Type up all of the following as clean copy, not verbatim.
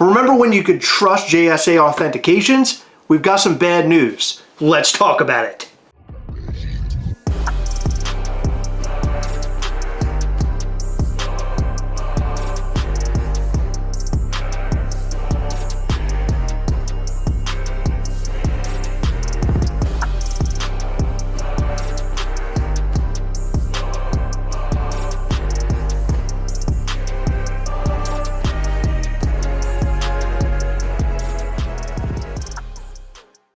Remember when you could trust JSA authentications? We've got some bad news. Let's talk about it.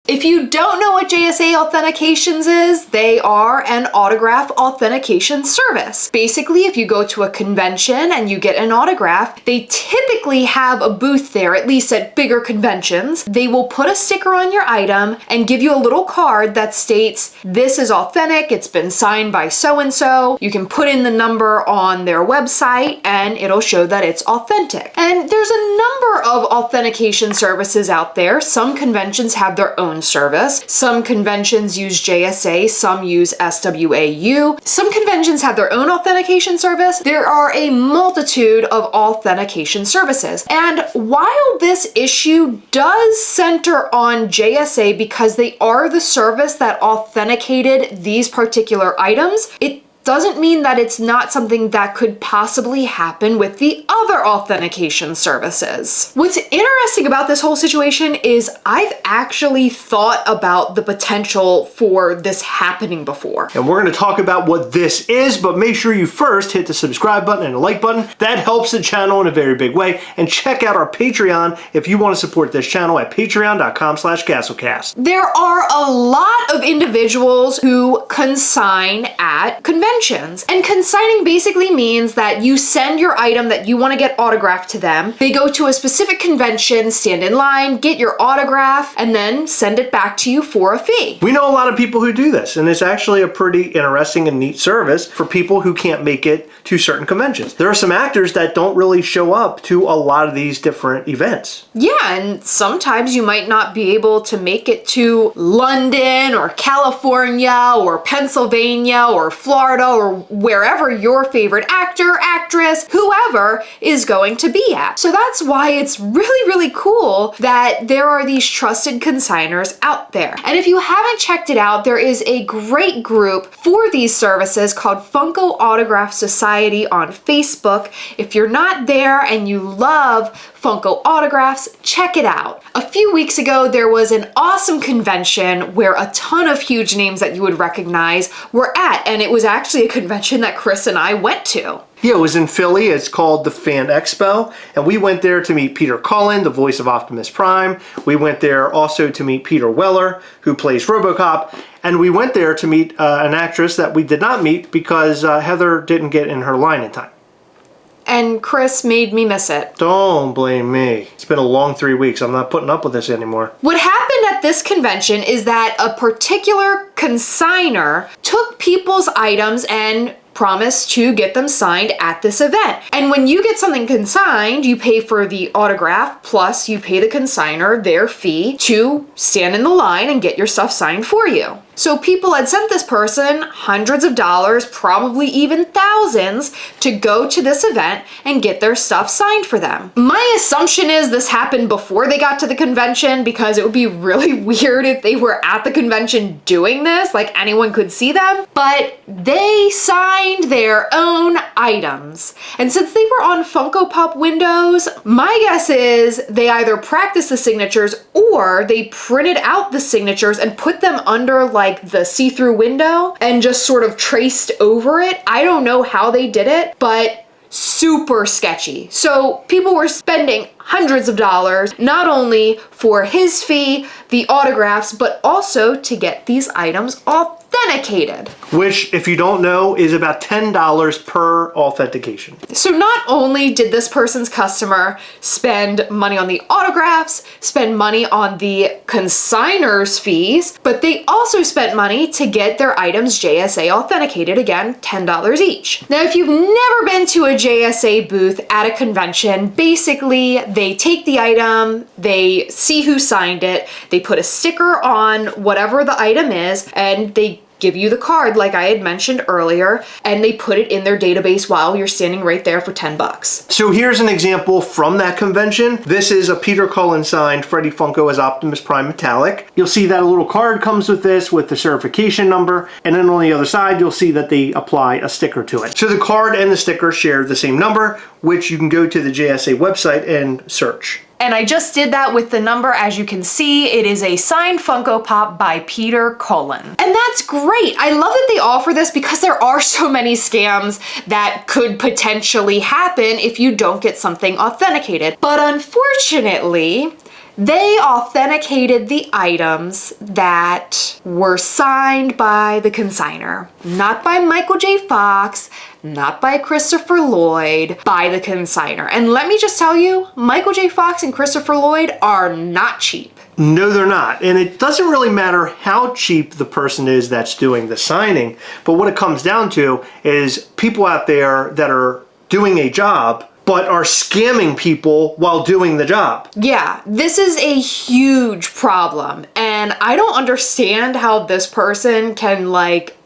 If you don't know what JSA Authentications is, they are an autograph authentication service. Basically, if you go to a convention and you get an autograph, they typically have a booth there, at least at bigger conventions. They will put a sticker on your item and give you a little card that states, this is authentic, it's been signed by so-and-so. You can put in the number on their website and it'll show that it's authentic. And there's a number of authentication services out there. Some conventions have their own service. Some conventions use JSA, some use SWAU. Some conventions have their own authentication service. There are a multitude of authentication services. And while this issue does center on JSA because they are the service that authenticated these particular items, it doesn't mean that it's not something that could possibly happen with the other authentication services. What's interesting about this whole situation is I've actually thought about the potential for this happening before. And we're going to talk about what this is, but make sure you first hit the subscribe button and the like button. That helps the channel in a very big way. And check out our Patreon if you want to support this channel at patreon.com/Gastlecast. There are a lot of individuals who consign at conventions. And consigning basically means that you send your item that you want to get autographed to them. They go to a specific convention, stand in line, get your autograph, and then send it back to you for a fee. We know a lot of people who do this, and it's actually a pretty interesting and neat service for people who can't make it to certain conventions. There are some actors that don't really show up to a lot of these different events. Yeah, and sometimes you might not be able to make it to London or California or Pennsylvania or Florida or wherever your favorite actor, actress, whoever is going to be at. So that's why it's really, really cool that there are these trusted consigners out there. And if you haven't checked it out, there is a great group for these services called Funko Autograph Society on Facebook. If you're not there and you love Funko autographs, check it out. A few weeks ago, there was an awesome convention where a ton of huge names that you would recognize were at, and it was actually a convention that Chris and I went to. Yeah, it was in Philly. It's called the Fan Expo, and we went there to meet Peter Cullen, the voice of Optimus Prime. We went there also to meet Peter Weller, who plays RoboCop, and we went there to meet an actress that we did not meet because Heather didn't get in her line in time. And Chris made me miss it. Don't blame me. It's been a long 3 weeks. I'm not putting up with this anymore. What happened at this convention is that a particular consigner took people's items and promised to get them signed at this event. And when you get something consigned, you pay for the autograph, plus you pay the consigner their fee to stand in the line and get your stuff signed for you. So people had sent this person hundreds of dollars, probably even thousands, to go to this event and get their stuff signed for them. My assumption is this happened before they got to the convention because it would be really weird if they were at the convention doing this, like anyone could see them, but they signed their own items. And since they were on Funko Pop windows, my guess is they either practiced the signatures or they printed out the signatures and put them under like the see-through window and just sort of traced over it. I don't know how they did it, but super sketchy. So people were spending hundreds of dollars, not only for his fee, the autographs, but also to get these items authenticated. Which, if you don't know, is about $10 per authentication. So not only did this person's customer spend money on the autographs, spend money on the consigner's fees, but they also spent money to get their items JSA authenticated, again, $10 each. Now, if you've never been to a JSA booth at a convention, basically they take the item, they see who signed it, they put a sticker on whatever the item is, and they give you the card like I had mentioned earlier, and they put it in their database while you're standing right there for $10. So here's an example from that convention. This is a Peter Cullen signed Freddy Funko as Optimus Prime Metallic. You'll see that a little card comes with this with the certification number, and then on the other side you'll see that they apply a sticker to it. So the card and the sticker share the same number, which you can go to the JSA website and search. And I just did that with the number. As you can see, it is a signed Funko Pop by Peter Cullen. And that's great. I love that they offer this because there are so many scams that could potentially happen if you don't get something authenticated. But unfortunately, they authenticated the items that were signed by the consignor, not by Michael J. Fox, not by Christopher Lloyd, by the consignor. And let me just tell you, Michael J. Fox and Christopher Lloyd are not cheap. No, they're not. And it doesn't really matter how cheap the person is that's doing the signing, but what it comes down to is people out there that are doing a job but are scamming people while doing the job. Yeah, this is a huge problem, and I don't understand how this person can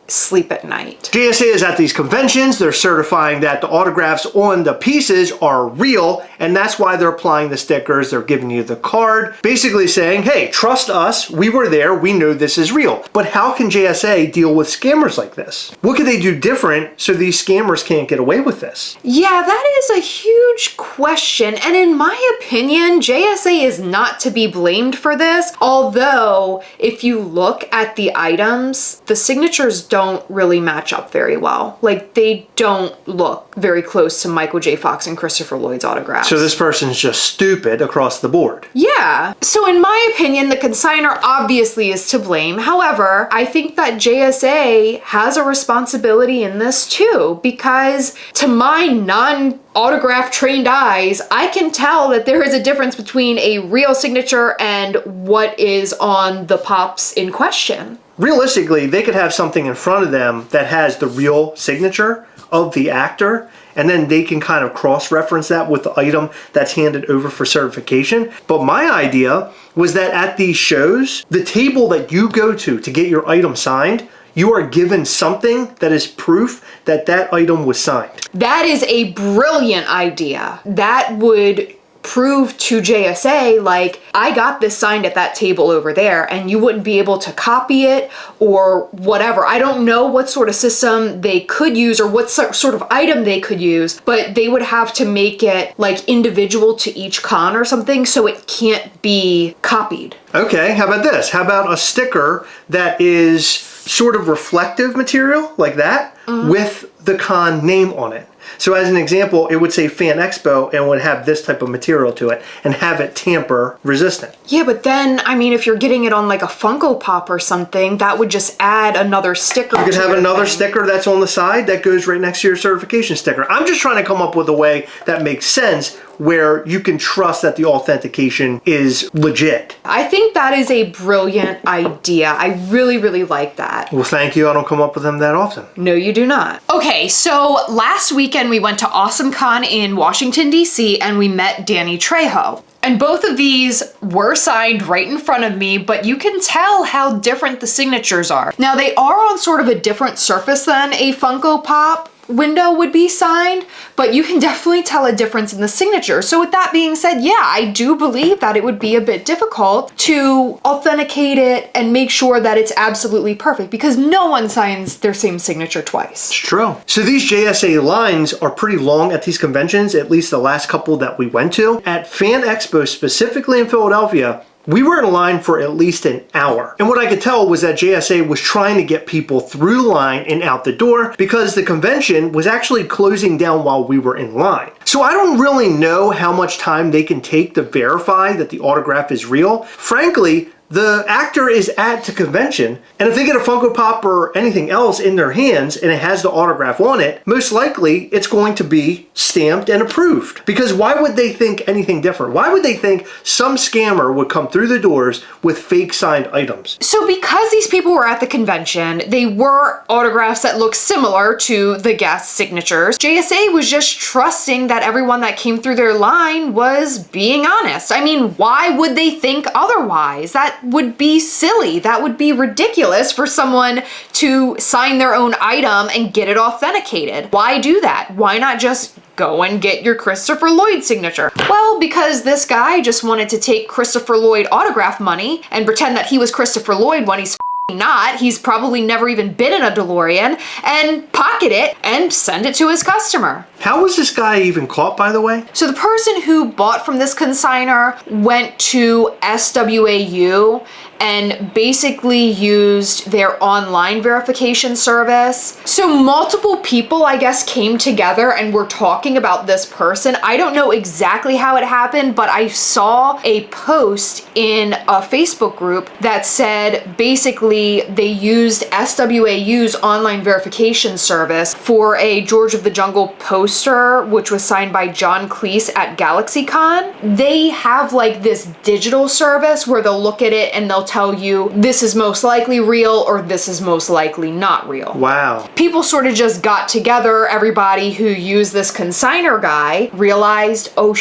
sleep at night. JSA is at these conventions, they're certifying that the autographs on the pieces are real, and that's why they're applying the stickers, they're giving you the card, basically saying, hey, trust us, we were there, we know this is real. But how can JSA deal with scammers like this? What could they do different so these scammers can't get away with this? Yeah, that is a huge question, and in my opinion, JSA is not to be blamed for this, although if you look at the items, the signatures don't really match up very well. They don't look very close to Michael J. Fox and Christopher Lloyd's autographs. So this person's just stupid across the board. Yeah. So in my opinion, the consignor obviously is to blame. However, I think that JSA has a responsibility in this too, because to my non-autograph trained eyes, I can tell that there is a difference between a real signature and what is on the pops in question. Realistically, they could have something in front of them that has the real signature of the actor, and then they can kind of cross-reference that with the item that's handed over for certification. But my idea was that at these shows, the table that you go to get your item signed, you are given something that is proof that that item was signed. That is a brilliant idea. That would prove to JSA, I got this signed at that table over there, and you wouldn't be able to copy it or whatever. I don't know what sort of system they could use or what sort of item they could use, but they would have to make it individual to each con or something so it can't be copied. Okay, how about this? How about a sticker that is sort of reflective material like that with the con name on it? So as an example, it would say Fan Expo and would have this type of material to it and have it tamper resistant. Yeah, but then, if you're getting it on a Funko Pop or something, that would just add another sticker. You could have another sticker that's on the side that goes right next to your certification sticker. I'm just trying to come up with a way that makes sense where you can trust that the authentication is legit. I think that is a brilliant idea. I really, really like that. Well, thank you. I don't come up with them that often. No, you do not. Okay, so last weekend we went to AwesomeCon in Washington, D.C., and we met Danny Trejo. And both of these were signed right in front of me, but you can tell how different the signatures are. Now, they are on sort of a different surface than a Funko Pop window would be signed, but you can definitely tell a difference in the signature. So with that being said, yeah, I do believe that it would be a bit difficult to authenticate it and make sure that it's absolutely perfect, because no one signs their same signature twice. It's true. So these JSA lines are pretty long at these conventions, at least the last couple that we went to. At Fan Expo, specifically in Philadelphia, we were in a line for at least an hour. And what I could tell was that JSA was trying to get people through the line and out the door because the convention was actually closing down while we were in line. So I don't really know how much time they can take to verify that the autograph is real. Frankly, the actor is at the convention, and if they get a Funko Pop or anything else in their hands and it has the autograph on it, most likely it's going to be stamped and approved. Because why would they think anything different? Why would they think some scammer would come through the doors with fake signed items? So because these people were at the convention, they were autographs that looked similar to the guest signatures. JSA was just trusting that everyone that came through their line was being honest. I mean, why would they think otherwise? That that would be silly. That would be ridiculous for someone to sign their own item and get it authenticated. Why do that? Why not just go and get your Christopher Lloyd signature? Well, because this guy just wanted to take Christopher Lloyd autograph money and pretend that he was Christopher Lloyd when he's not. He's probably never even been in a DeLorean, and pocket it and send it to his customer. How was this guy even caught, by the way? So the person who bought from this consignor went to SWAU and basically used their online verification service. So multiple people, I guess, came together and were talking about this person. I don't know exactly how it happened, but I saw a post in a Facebook group that said basically they used SWAU's online verification service for a George of the Jungle poster, which was signed by John Cleese at GalaxyCon. They have like this digital service where they'll look at it and they'll tell you this is most likely real or this is most likely not real. Wow. People sort of just got together. Everybody who used this consignor guy realized, oh,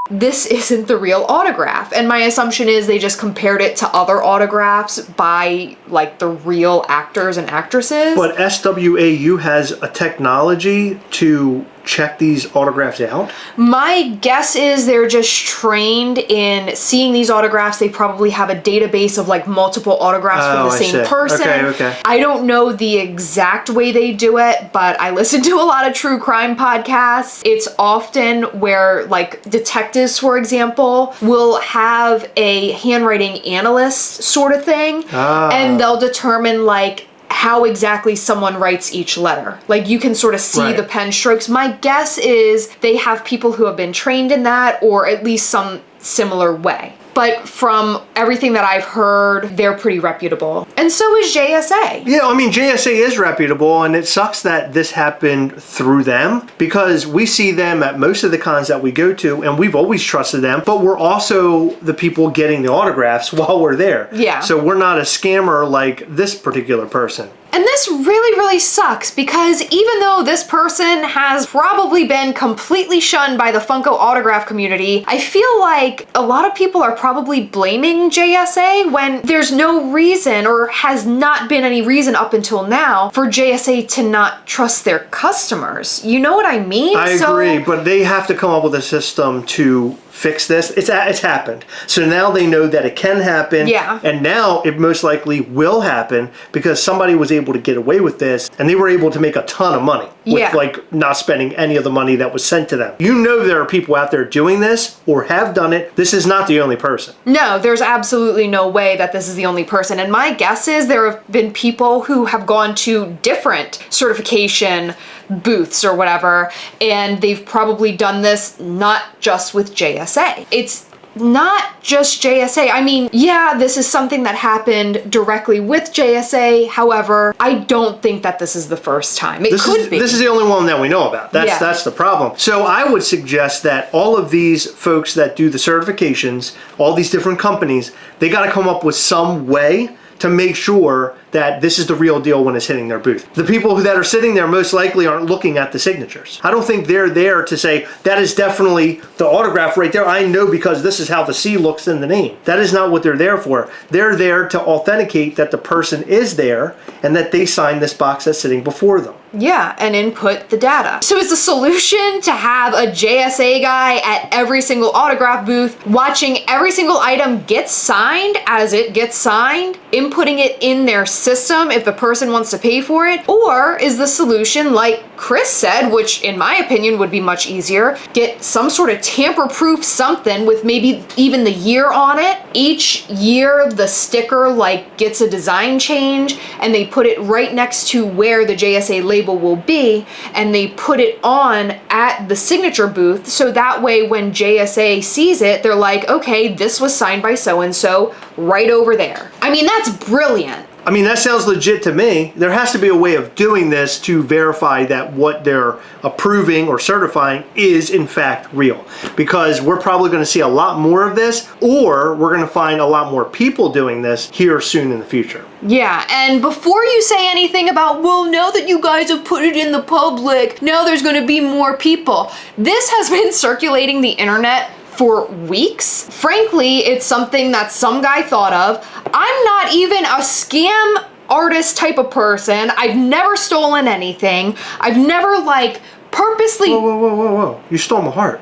this isn't the real autograph. And my assumption is they just compared it to other autographs by like the real actors and actresses. But SWAU has a technology to check these autographs out? My guess is they're just trained in seeing these autographs. They probably have a database of like multiple autographs from the same person. Okay. I don't know the exact way they do it, but I listen to a lot of true crime podcasts. It's often where like detectives, for example, will have a handwriting analyst sort of thing, and they'll determine like how exactly someone writes each letter. Like you can sort of see the pen strokes. My guess is they have people who have been trained in that, or at least some similar way. But from everything that I've heard, they're pretty reputable. And so is JSA. Yeah, I mean, JSA is reputable, and it sucks that this happened through them because we see them at most of the cons that we go to, and we've always trusted them, but we're also the people getting the autographs while we're there. Yeah. So we're not a scammer like this particular person. And this really, really sucks because even though this person has probably been completely shunned by the Funko autograph community, I feel like a lot of people are probably blaming JSA when there's no reason, or has not been any reason up until now, for JSA to not trust their customers. You know what I mean? I agree, but they have to come up with a system to fix this. It's happened. So now they know that it can happen. Yeah. And now it most likely will happen because somebody was able to get away with this and they were able to make a ton of money with like not spending any of the money that was sent to them. You know there are people out there doing this or have done it. This is not the only person. No, there's absolutely no way that this is the only person. And my guess is there have been people who have gone to different certification booths or whatever, and they've probably done this not just with JSA. It's not just JSA. I mean, yeah, this is something that happened directly with JSA. However, I don't think that this is the first time. It could be. This is the only one that we know about. That's the problem. So I would suggest that all of these folks that do the certifications, all these different companies, they got to come up with some way to make sure that this is the real deal when it's hitting their booth. The people that are sitting there most likely aren't looking at the signatures. I don't think they're there to say, that is definitely the autograph right there. I know because this is how the C looks in the name. That is not what they're there for. They're there to authenticate that the person is there and that they signed this box that's sitting before them. Yeah, and input the data. So is the solution to have a JSA guy at every single autograph booth, watching every single item get signed as it gets signed, inputting it in their system if the person wants to pay for it? Or is the solution, like Chris said, which in my opinion would be much easier, get some sort of tamper-proof something with maybe even the year on it. Each year the sticker like gets a design change and they put it right next to where the JSA label will be, and they put it on at the signature booth, so that way when JSA sees it, they're like, okay, this was signed by so-and-so right over there. I mean, that's brilliant. I mean, that sounds legit to me. There has to be a way of doing this to verify that what they're approving or certifying is in fact real. Because we're probably going to see a lot more of this, or we're going to find a lot more people doing this here soon in the future. Yeah, and before you say anything about, well, now that you guys have put it in the public, now there's going to be more people. This has been circulating the internet for weeks. Frankly, it's something that some guy thought of. I'm not even a scam artist type of person. I've never stolen anything. I've never like purposely... Whoa. You stole my heart.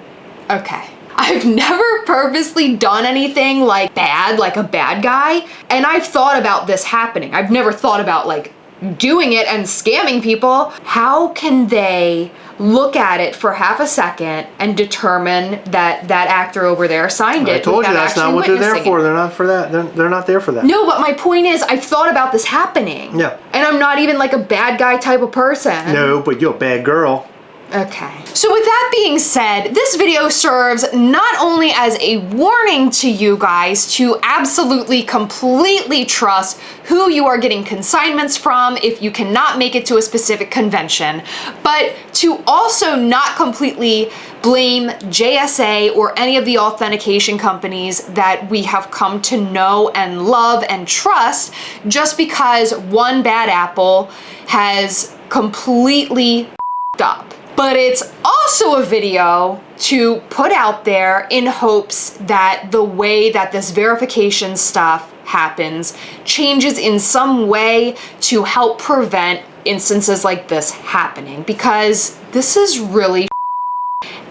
Okay. I've never purposely done anything like bad, like a bad guy. And I've thought about this happening. I've never thought about like doing it and scamming people. How can they look at it for half a second and determine that that actor over there signed it? I told you that's not what they're there for. It? They're not for that. They're not there for that. No, but my point is, I've thought about this happening. Yeah. And I'm not even like a bad guy type of person. No, but you're a bad girl. Okay. So with that being said, this video serves not only as a warning to you guys to absolutely, completely trust who you are getting consignments from if you cannot make it to a specific convention, but to also not completely blame JSA or any of the authentication companies that we have come to know and love and trust just because one bad apple has completely up. But it's also a video to put out there in hopes that the way that this verification stuff happens changes in some way to help prevent instances like this happening, because this is really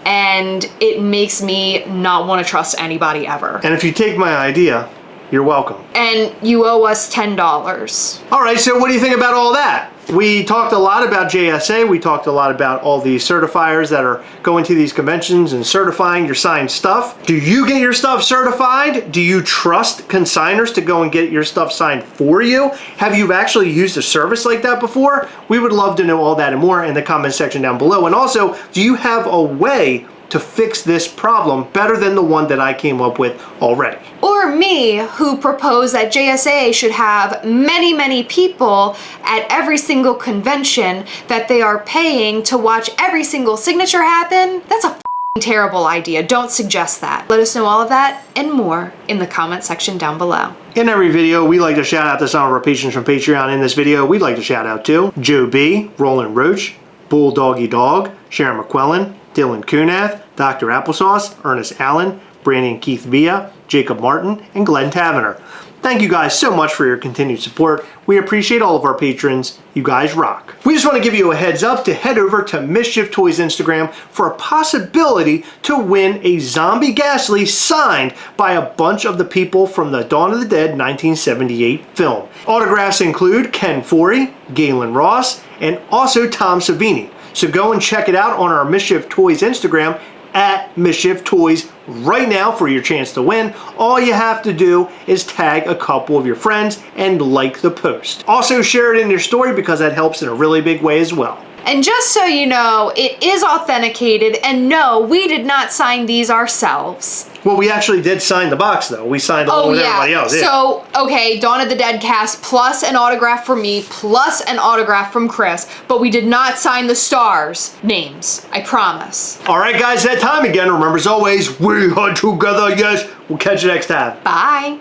and it makes me not want to trust anybody ever. And if you take my idea, you're welcome. And you owe us $10. All right, so what do you think about all that? We talked a lot about JSA. We talked a lot about all the certifiers that are going to these conventions and certifying your signed stuff. Do you get your stuff certified? Do you trust consigners to go and get your stuff signed for you? Have you actually used a service like that before? We would love to know all that and more in the comment section down below. And also, do you have a way to fix this problem better than the one that I came up with already? Or me, who proposed that JSA should have many, many people at every single convention that they are paying to watch every single signature happen? That's a terrible idea. Don't suggest that. Let us know all of that and more in the comment section down below. In every video, we like to shout out to some of our patrons from Patreon. In this video, we'd like to shout out to Joe B, Roland Roach, Bulldoggy Dog, Sharon McQuillan, Dylan Kunath, Dr. Applesauce, Ernest Allen, Brandon Keith Villa, Jacob Martin, and Glenn Tavener. Thank you guys so much for your continued support. We appreciate all of our patrons. You guys rock. We just want to give you a heads up to head over to Mischief Toys Instagram for a possibility to win a zombie Ghastly signed by a bunch of the people from the Dawn of the Dead 1978 film. Autographs include Ken Forey, Galen Ross, and also Tom Savini. So go and check it out on our Mischief Toys Instagram at Mischief Toys right now for your chance to win. All you have to do is tag a couple of your friends and like the post. Also share it in your story because that helps in a really big way as well. And just so you know, it is authenticated, and no, we did not sign these ourselves. Well, we actually did sign the box though. We signed along with everybody else. Yeah. So, okay, Dawn of the Dead cast plus an autograph from me plus an autograph from Chris, but we did not sign the stars' names. I promise. All right, guys, that time again. Remember, as always, we are together. Yes, we'll catch you next time. Bye.